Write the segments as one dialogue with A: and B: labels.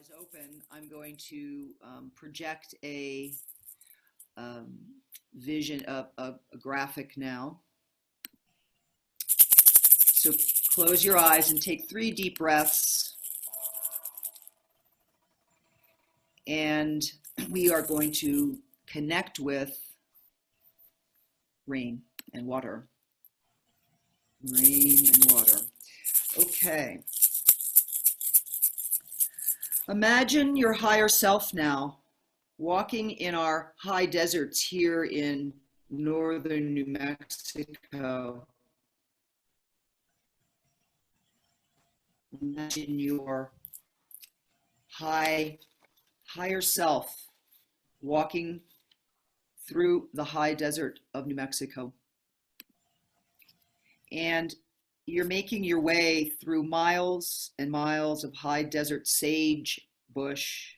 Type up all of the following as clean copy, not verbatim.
A: eyes open, I'm going to project a vision of a graphic now. So close your eyes and take 3 deep breaths. And we are going to connect with rain and water. Rain and water. Okay. Imagine your higher self now, walking in our high deserts here in northern New Mexico. Imagine your higher self walking through the high desert of New Mexico. And you're making your way through miles and miles of high desert sage bush.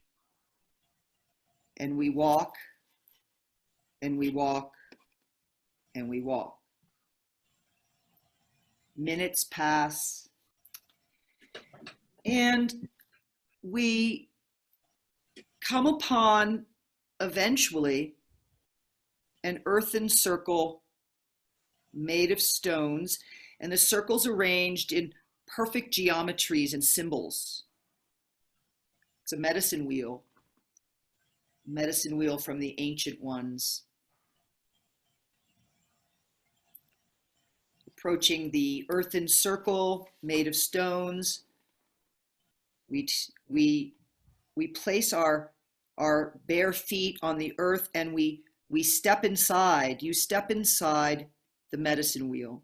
A: And we walk, and we walk, and we walk. Minutes pass, and we come upon, eventually, an earthen circle made of stones, and the circle's arranged in perfect geometries and symbols. It's a medicine wheel from the ancient ones. Approaching the earthen circle made of stones, we place our bare feet on the earth, and we step inside. You step inside the medicine wheel.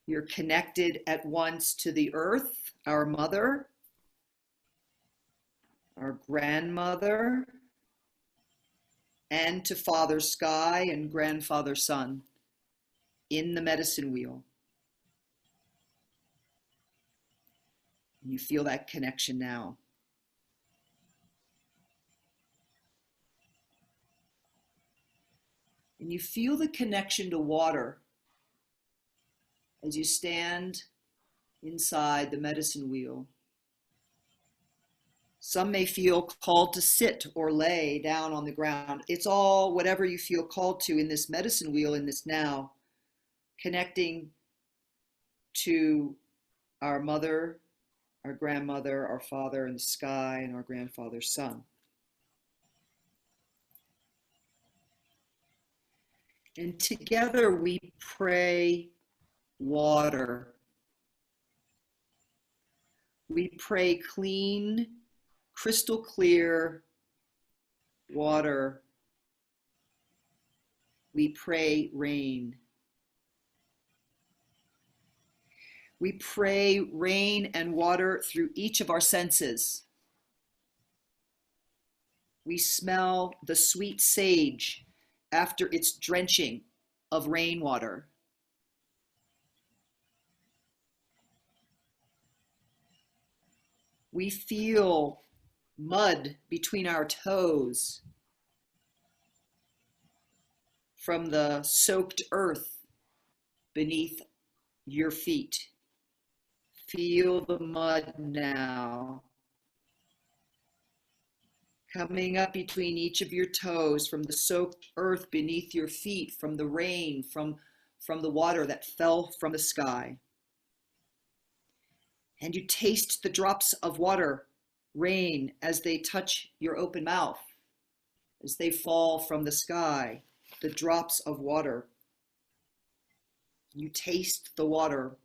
A: You're connected at once to the earth, our mother, our grandmother, and to Father Sky and Grandfather Sun in the medicine wheel. You feel that connection now. And you feel the connection to water as you stand inside the medicine wheel. Some may feel called to sit or lay down on the ground. It's all whatever you feel called to in this medicine wheel, in this now, connecting to our mother, our grandmother, our father in the sky, and our grandfather's sun. And together we pray water. We pray clean, crystal clear water. We pray rain. We pray rain and water through each of our senses. We smell the sweet sage after its drenching of rainwater. We feel mud between our toes from the soaked earth beneath your feet. Feel the mud now, coming up between each of your toes from the soaked earth beneath your feet, from the rain, from the water that fell from the sky. And you taste the drops of water, rain, as they touch your open mouth, as they fall from the sky, the drops of water. You taste the water.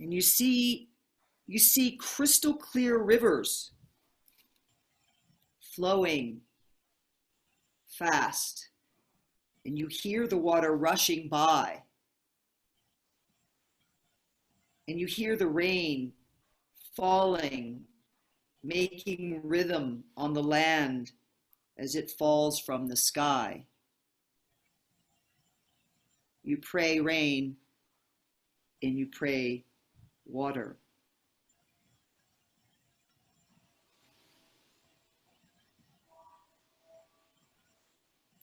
A: And you see crystal clear rivers flowing fast, and you hear the water rushing by. And you hear the rain falling, making rhythm on the land as it falls from the sky. You pray rain, and you pray water.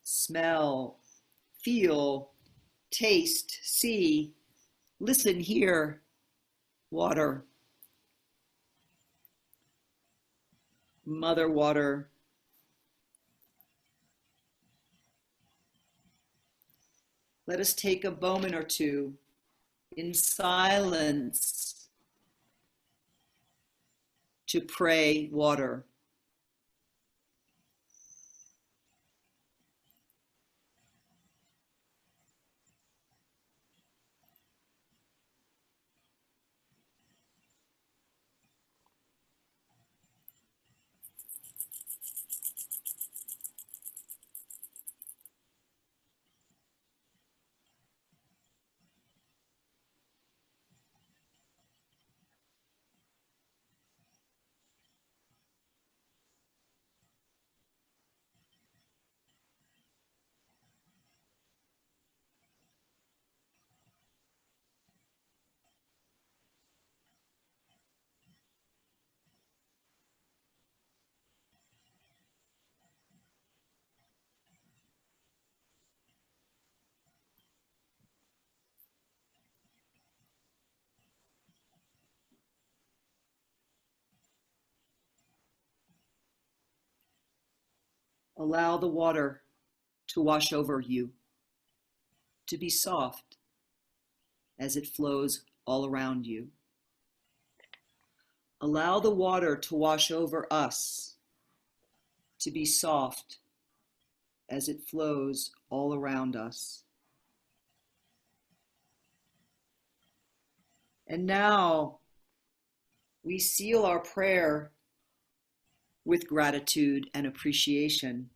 A: Smell, feel, taste, see, listen, hear, Water, Mother Water, let us take a moment or two in silence to pray water. Allow the water to wash over you, to be soft as it flows all around you. Allow the water to wash over us, to be soft as it flows all around us. And now we seal our prayer with gratitude and appreciation.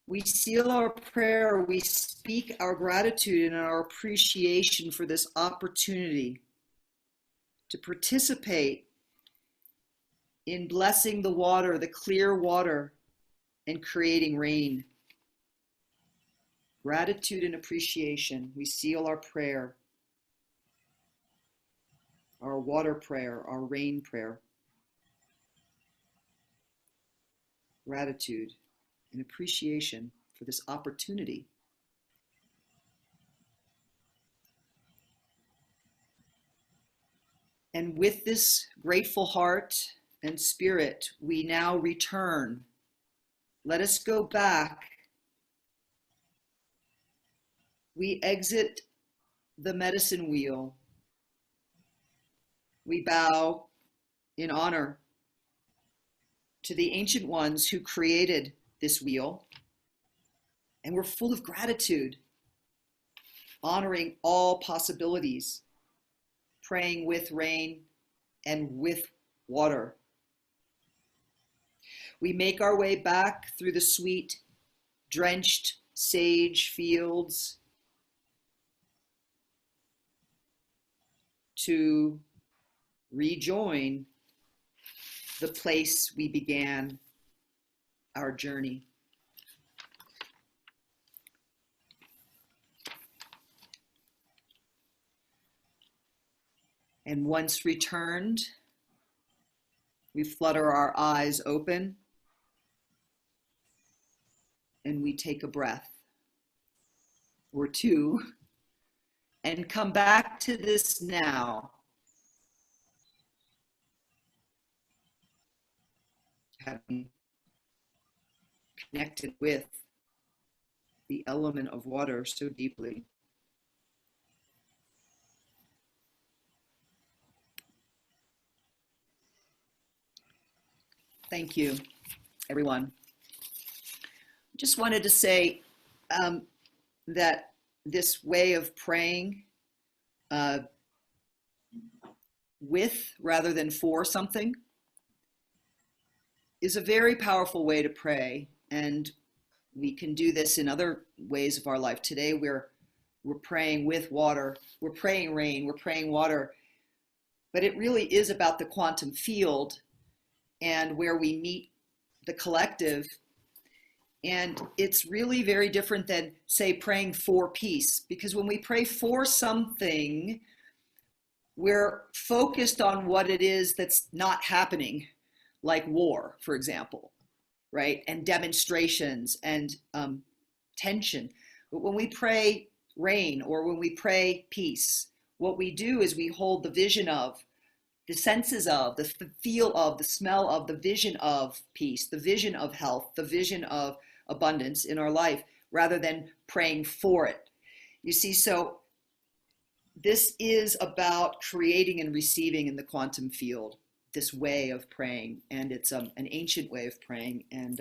A: We seal our prayer, we speak our gratitude and our appreciation for this opportunity to participate in blessing the water, the clear water, and creating rain. Gratitude and appreciation. We seal our prayer, our water prayer, our rain prayer. Gratitude and appreciation for this opportunity. And with this grateful heart and spirit, we now return. Let us go back. We exit the medicine wheel. We bow in honor to the ancient ones who created this wheel. And we're full of gratitude, honoring all possibilities, praying with rain and with water. We make our way back through the sweet, drenched sage fields to rejoin the place we began our journey. And once returned, we flutter our eyes open and we take a breath or two and come back to this now. Having connected with the element of water so deeply. Thank you, everyone. Just wanted to say that this way of praying with rather than for something is a very powerful way to pray, and we can do this in other ways of our life. Today we're praying with water, we're praying rain, we're praying water, but it really is about the quantum field and where we meet the collective. And it's really very different than, say, praying for peace, because when we pray for something, we're focused on what it is that's not happening, like war, for example, right? And demonstrations and tension. But when we pray rain or when we pray peace, what we do is we hold the vision of, the senses of, the feel of, the smell of, the vision of peace, the vision of health, the vision of abundance in our life, rather than praying for it. You see, so this is about creating and receiving in the quantum field, this way of praying, and it's an ancient way of praying, and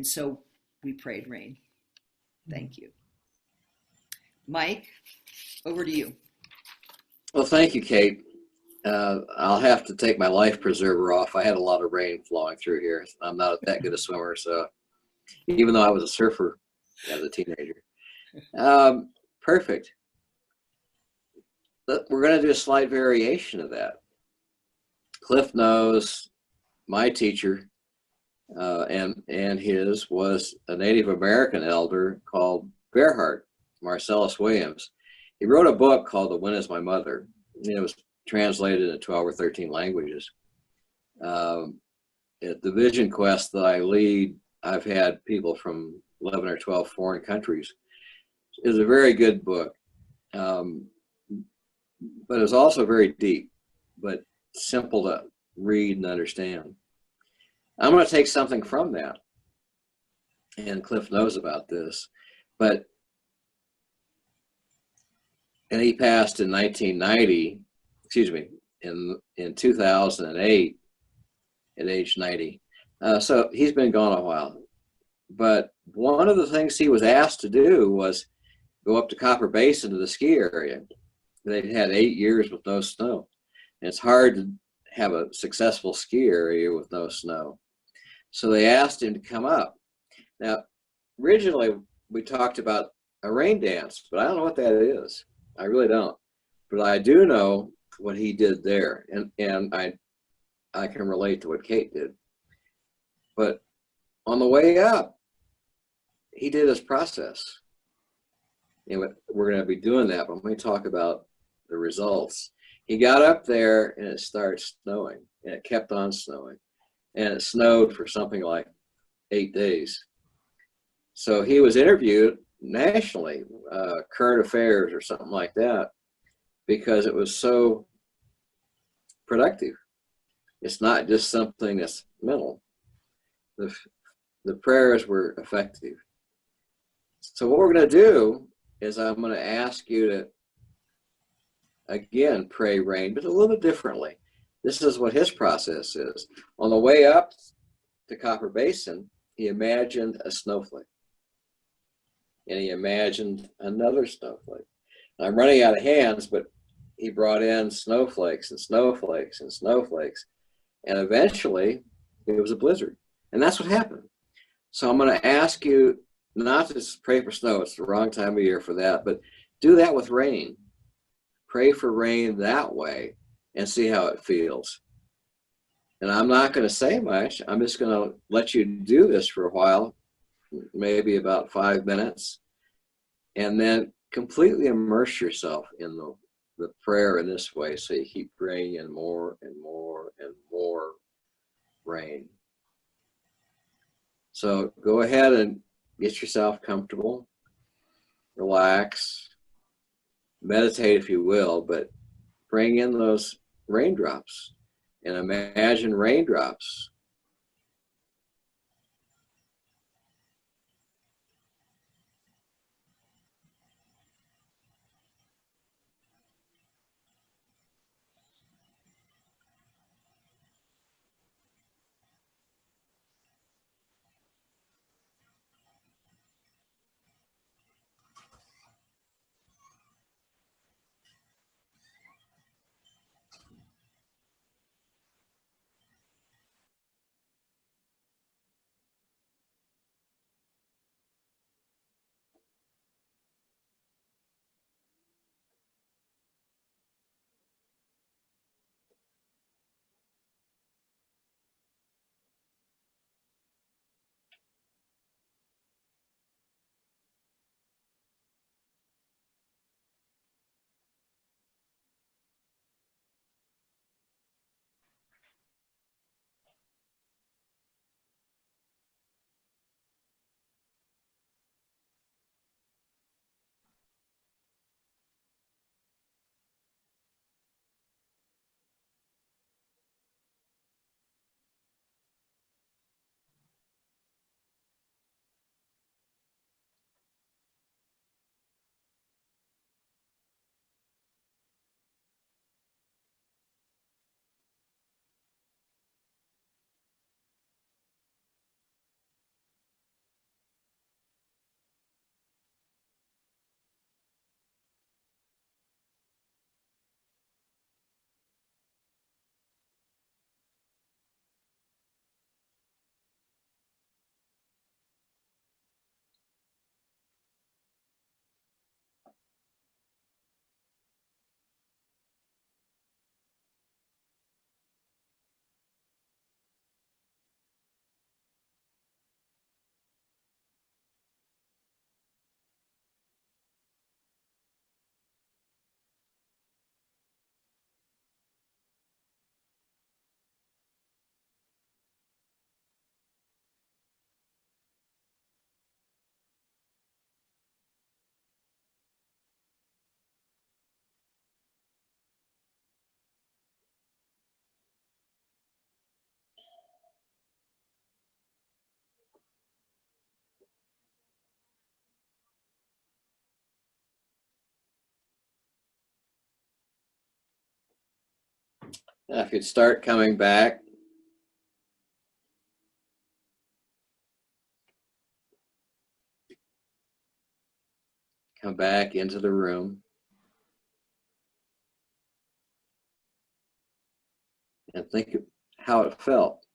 A: so we prayed rain. Thank you. Mike, over to you.
B: Well, thank you, Kate. I'll have to take my life preserver off. I had a lot of rain flowing through here. I'm not that good a swimmer, so even though I was a surfer as a teenager. Perfect. We're going to do a slight variation of that. Cliff knows my teacher, and his was a Native American elder called Bearhart, Marcellus Williams. He wrote a book called The Wind Is My Mother. It was translated into 12 or 13 languages. At the Vision Quest that I lead, I've had people from 11 or 12 foreign countries. It's a very good book, but it's also very deep, but simple to read and understand. I'm going to take something from that, and Cliff knows about this, and he passed in 1990, in 2008 at age 90. So he's been gone a while. But one of the things he was asked to do was go up to Copper Basin to the ski area. They'd had 8 years with no snow. And it's hard to have a successful ski area with no snow. So they asked him to come up. Now, originally we talked about a rain dance, but I don't know what that is. I really don't. But I do know what he did there, and I can relate to what Kate did. But on the way up, he did his process. And we're going to be doing that when we talk about the results. He got up there and it started snowing, and it kept on snowing. And it snowed for something like 8 days. So he was interviewed nationally, current affairs or something like that, because it was so productive. It's not just something that's mental. The prayers were effective. So what we're going to do is I'm going to ask you to, again, pray rain, but a little bit differently. This is what his process is. On the way up to Copper Basin, he imagined a snowflake. And he imagined another snowflake. I'm running out of hands, but he brought in snowflakes and snowflakes and snowflakes. And eventually, it was a blizzard. And that's what happened. So I'm going to ask you not to just pray for snow. It's the wrong time of year for that. But do that with rain. Pray for rain that way and see how it feels. And I'm not going to say much. I'm just going to let you do this for a while, maybe about 5 minutes, and then completely immerse yourself in the prayer in this way, so you keep bringing in more and more and more rain. So go ahead and get yourself comfortable, relax, meditate if you will, but bring in those raindrops and imagine raindrops. Now, if you'd start coming back, come back into the room. And think of how it felt.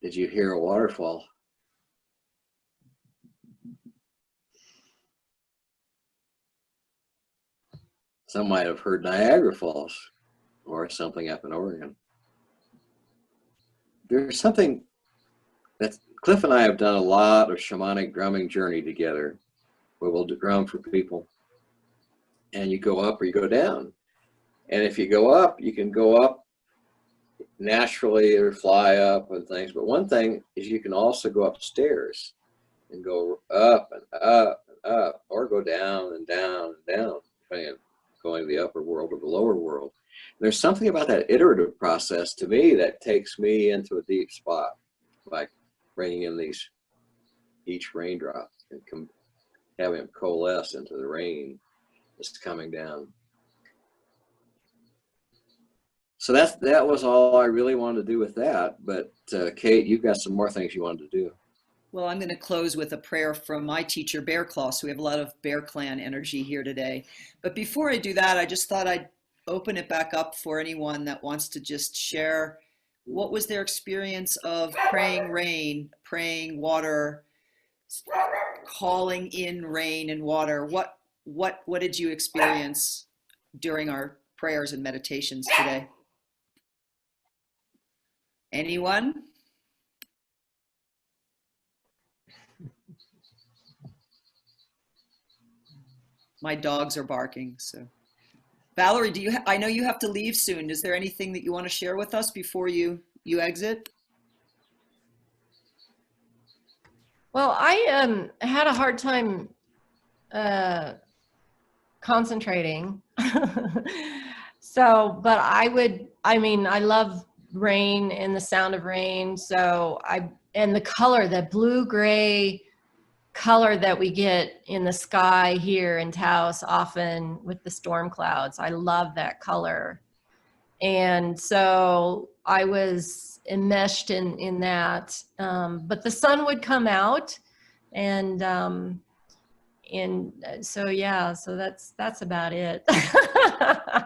B: Did you hear a waterfall? Some might have heard Niagara Falls or something up in Oregon. There's something that Cliff and I have done a lot of shamanic drumming journey together, where we'll drum for people. And you go up or you go down. And if you go up, you can go up naturally or fly up and things. But one thing is you can also go upstairs and go up and up and up, or go down and down and down, depending on going to the upper world or the lower world. There's something about that iterative process to me that takes me into a deep spot, like bringing in each raindrop and having them coalesce into the rain that's coming down. So that was all I really wanted to do with that. But Kate, you've got some more things you wanted to do.
A: Well, I'm going to close with a prayer from my teacher, Bear Claw. So we have a lot of Bear Clan energy here today. But before I do that, I just thought I'd open it back up for anyone that wants to just share what was their experience of praying rain, praying water, calling in rain and water. What did you experience during our prayers and meditations today? Anyone? My dogs are barking, so. Valerie, I know you have to leave soon. Is there anything that you want to share with us before you exit?
C: Well, I had a hard time concentrating. So, but I mean, I love rain and the sound of rain. So and the color, that blue-gray color that we get in the sky here in Taos often with the storm clouds. I love that color. And so I was enmeshed in that. But the sun would come out and so yeah, so that's about it.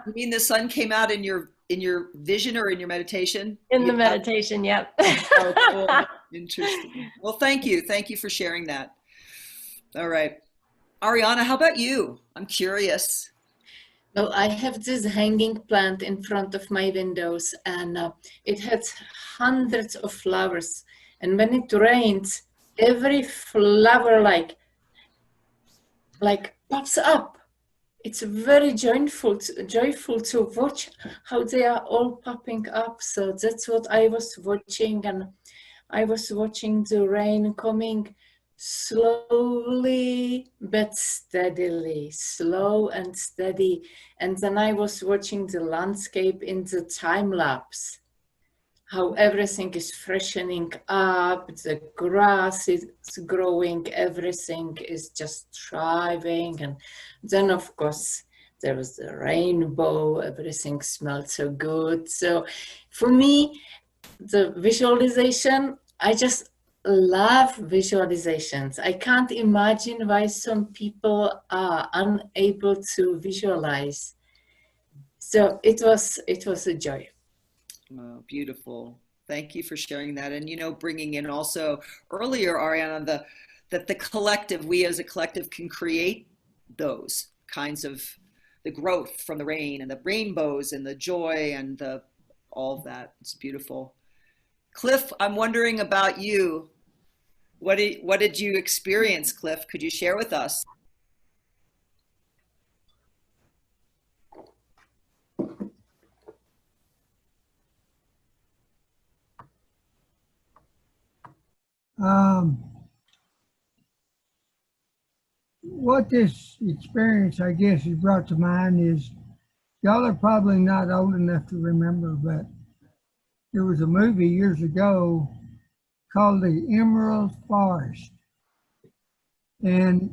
A: You mean the sun came out in your vision or in your meditation?
C: In the meditation, yep.
A: Oh, cool. Interesting. Well, thank you for sharing that. All right. Ariana, how about you? I'm curious.
D: Well, I have this hanging plant in front of my windows, and it has hundreds of flowers. And when it rains, every flower like pops up. It's very joyful to watch how they are all popping up. So that's what I was watching, and I was watching the rain coming slowly but steadily, slow and steady. And then I was watching the landscape in the time lapse, how everything is freshening up, the grass is growing, everything is just thriving. And then of course there was the rainbow, everything smelled so good. So for me, the visualization, I just love visualizations. I can't imagine why some people are unable to visualize. So it was a joy.
A: Oh, beautiful. Thank you for sharing that. And, bringing in also earlier, Ariana, that the collective, we as a collective can create those kinds of the growth from the rain and the rainbows and the joy and all of that. It's beautiful. Cliff, I'm wondering about you. What did you experience, Cliff? Could you share with us?
E: What this experience, I guess, has brought to mind is, y'all are probably not old enough to remember, but there was a movie years ago called The Emerald Forest. And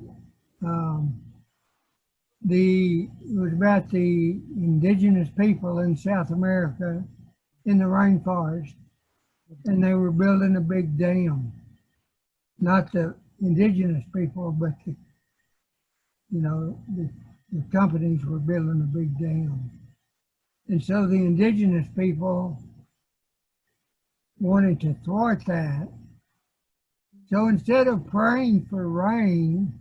E: it was about the indigenous people in South America in the rainforest, and they were building a big dam. Not the indigenous people, but the companies were building a big dam. And so the indigenous people wanted to thwart that. So instead of praying for rain,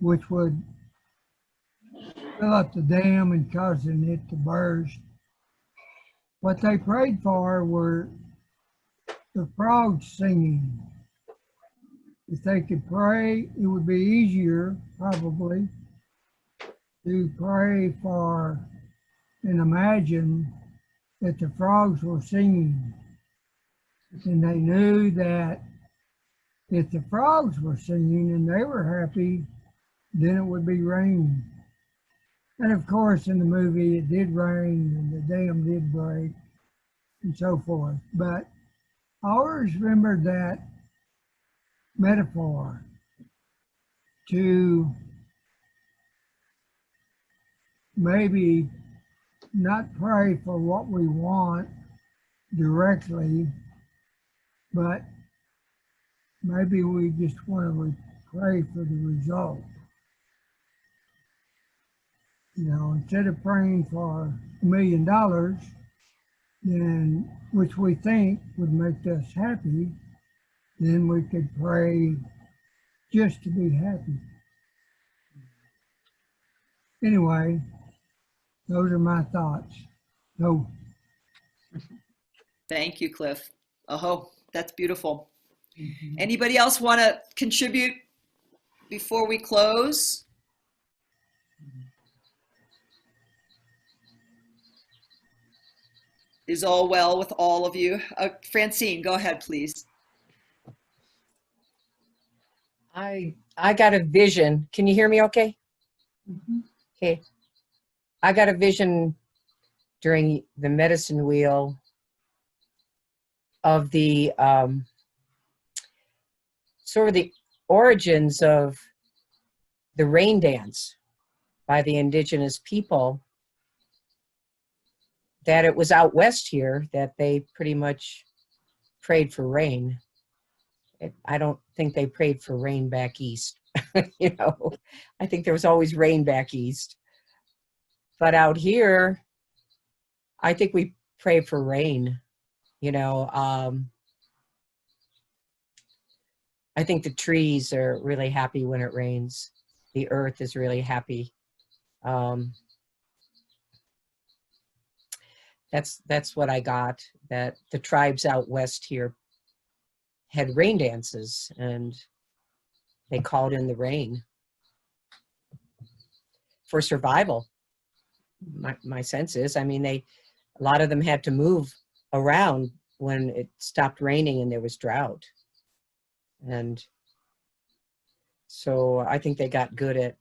E: which would fill up the dam and causing it to burst, what they prayed for were the frogs singing. If they could pray, it would be easier, probably, to pray for and imagine that the frogs were singing. And they knew that if the frogs were singing and they were happy, then it would be raining. And of course, in the movie, it did rain and the dam did break and so forth. But I always remembered that metaphor to maybe not pray for what we want directly, but maybe we just want to pray for the result. Instead of praying for $1 million, then which we think would make us happy, then we could pray just to be happy. Anyway, those are my thoughts. So,
A: Thank you, Cliff. Oh, that's beautiful. Anybody else want to contribute before we close? Is all well with all of you? Francine, go ahead, please.
F: I got a vision. Can you hear me okay? Okay. I got a vision during the medicine wheel of the sort of the origins of the rain dance by the indigenous people, that it was out west here that they pretty much prayed for rain. I don't think they prayed for rain back east. I think there was always rain back east. But out here, I think we pray for rain. I think the trees are really happy when it rains. The earth is really happy. That's what I got, that the tribes out west here had rain dances and they called in the rain for survival. My sense is, a lot of them had to move around when it stopped raining and there was drought. And so I think they got good at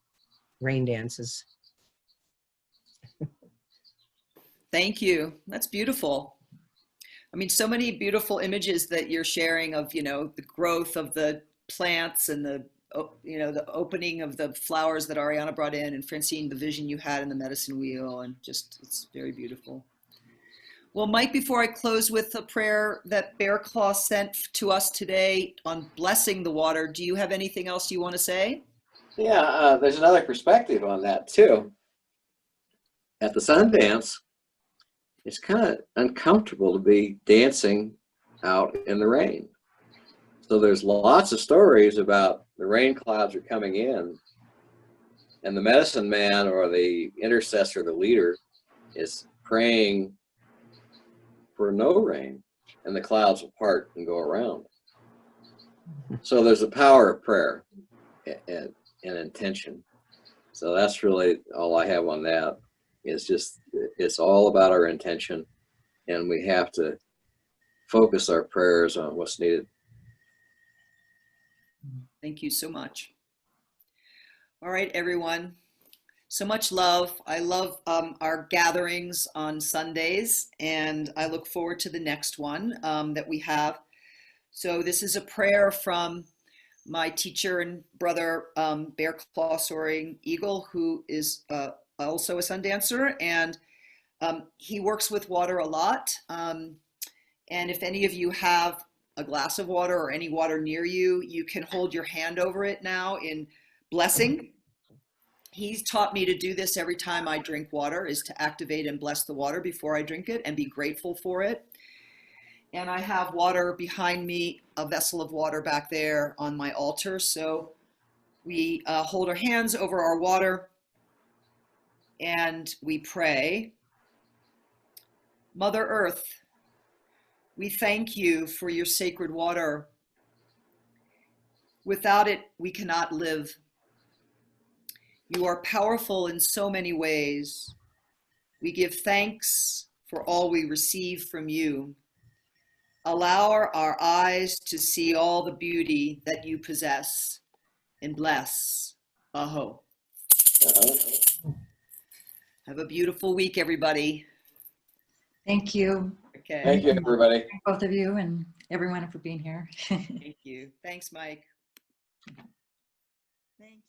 F: rain dances.
A: Thank you. That's beautiful. So many beautiful images that you're sharing of, the growth of the plants and the opening of the flowers that Ariana brought in, and Francine, the vision you had in the medicine wheel, and just, it's very beautiful. Well, Mike, before I close with a prayer that Bear Claw sent to us today on blessing the water, do you have anything else you want to say?
B: Yeah, there's another perspective on that too. At the sun dance, it's kind of uncomfortable to be dancing out in the rain. So there's lots of stories about the rain clouds are coming in, and the medicine man or the intercessor, the leader, is praying for no rain, and the clouds will part and go around. So there's the power of prayer and intention. So that's really all I have on that. It's all about our intention, and we have to focus our prayers on what's needed.
A: Thank you so much. All right, everyone. So much love. I love our gatherings on Sundays, and I look forward to the next one that we have. So this is a prayer from my teacher and brother, Bear Claw Soaring Eagle, who is also a sun dancer, and he works with water a lot. And if any of you have a glass of water or any water near you, you can hold your hand over it now in blessing. He's taught me to do this every time I drink water, is to activate and bless the water before I drink it and be grateful for it. And I have water behind me, a vessel of water back there on my altar. So we hold our hands over our water and we pray. Mother Earth, we thank you for your sacred water. Without it, we cannot live. You are powerful in so many ways. We give thanks for all we receive from you. Allow our eyes to see all the beauty that you possess, and bless. Aho. Have a beautiful week, everybody.
G: Thank you,
A: Okay.
B: Thank you, everybody.
G: both of you and everyone for being here.
A: Thank you. Thanks, Mike.
G: Thank you.